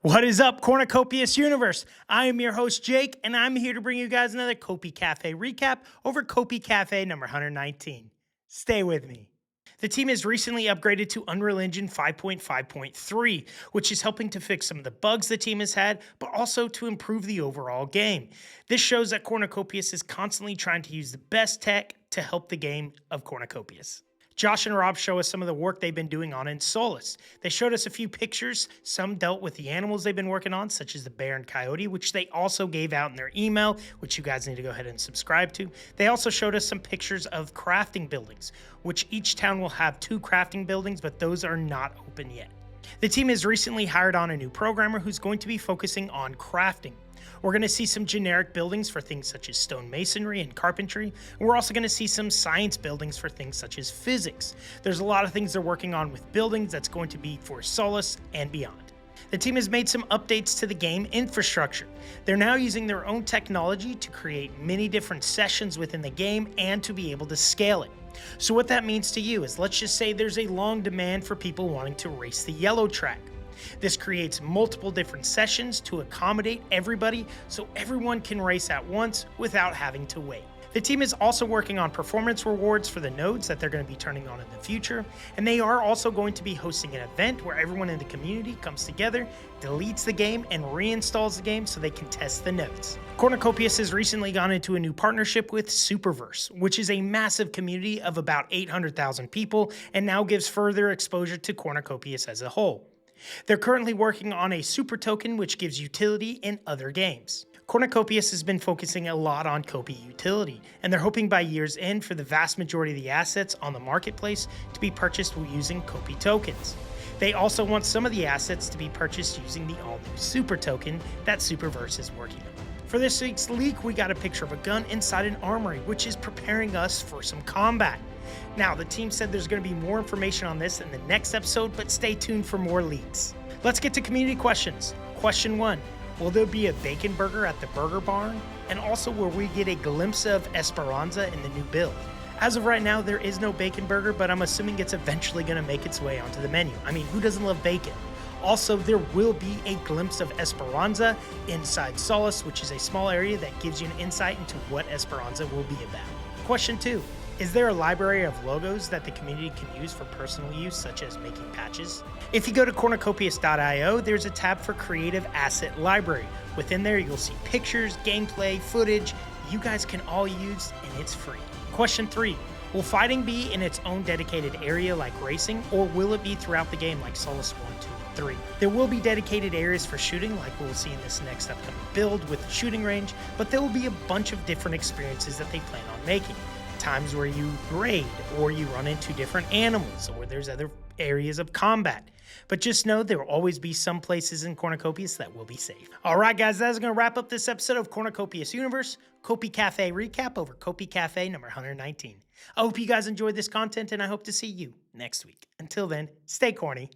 What is up, Cornucopias universe? I am your host, Jake, and I'm here to bring you guys another Copi Cafe recap over Copi Cafe number 119. Stay with me. The team has recently upgraded to Unreal Engine 5.5.3, which is helping to fix some of the bugs the team has had, but also to improve the overall game. This shows that Cornucopias is constantly trying to use the best tech to help the game of Cornucopias. Josh and Rob show us some of the work they've been doing on Solus. They showed us a few pictures. Some dealt with the animals they've been working on, such as the bear and coyote, which they also gave out in their email, which you guys need to go ahead and subscribe to. They also showed us some pictures of crafting buildings, which each town will have 2 crafting buildings, but those are not open yet. The team has recently hired on a new programmer who's going to be focusing on crafting. We're going to see some generic buildings for things such as stone masonry and carpentry, and we're also going to see some science buildings for things such as physics. There's a lot of things they're working on with buildings that's going to be for Solus and beyond. The team has made some updates to the game infrastructure. They're now using their own technology to create many different sessions within the game and to be able to scale it. So what that means to you is, let's just say there's a long demand for people wanting to race the yellow track. This creates multiple different sessions to accommodate everybody so everyone can race at once without having to wait. The team is also working on performance rewards for the nodes that they're going to be turning on in the future, and they are also going to be hosting an event where everyone in the community comes together, deletes the game, and reinstalls the game so they can test the nodes. Cornucopias has recently gone into a new partnership with Superverse, which is a massive community of about 800,000 people and now gives further exposure to Cornucopias as a whole. They're currently working on a super token which gives utility in other games. Cornucopias has been focusing a lot on Copi utility, and they're hoping by year's end for the vast majority of the assets on the marketplace to be purchased using Copi tokens. They also want some of the assets to be purchased using the all-new super token that Superverse is working on. For this week's leak, we got a picture of a gun inside an armory, which is preparing us for some combat. Now, the team said there's going to be more information on this in the next episode, but stay tuned for more leaks. Let's get to community questions. Question 1. Will there be a bacon burger at the Burger Barn? And also, will we get a glimpse of Esperanza in the new build? As of right now, there is no bacon burger, but I'm assuming it's eventually going to make its way onto the menu. I mean, who doesn't love bacon? Also, there will be a glimpse of Esperanza inside Solus, which is a small area that gives you an insight into what Esperanza will be about. Question 2. Is there a library of logos that the community can use for personal use, such as making patches? If you go to cornucopias.io, there's a tab for Creative Asset Library. Within there, you'll see pictures, gameplay, footage you guys can all use, and it's free. Question 3. Will fighting be in its own dedicated area like racing, or will it be throughout the game like Solus 1, 2, and 3? There will be dedicated areas for shooting like we'll see in this next upcoming build with the shooting range, but there will be a bunch of different experiences that they plan on making. Times where you raid, or you run into different animals, or there's other areas of combat. But just know there will always be some places in Cornucopias that will be safe. Alright guys, that's going to wrap up this episode of Cornucopias Universe, Copi Cafe recap over Copi Cafe number 119. I hope you guys enjoyed this content, and I hope to see you next week. Until then, stay corny.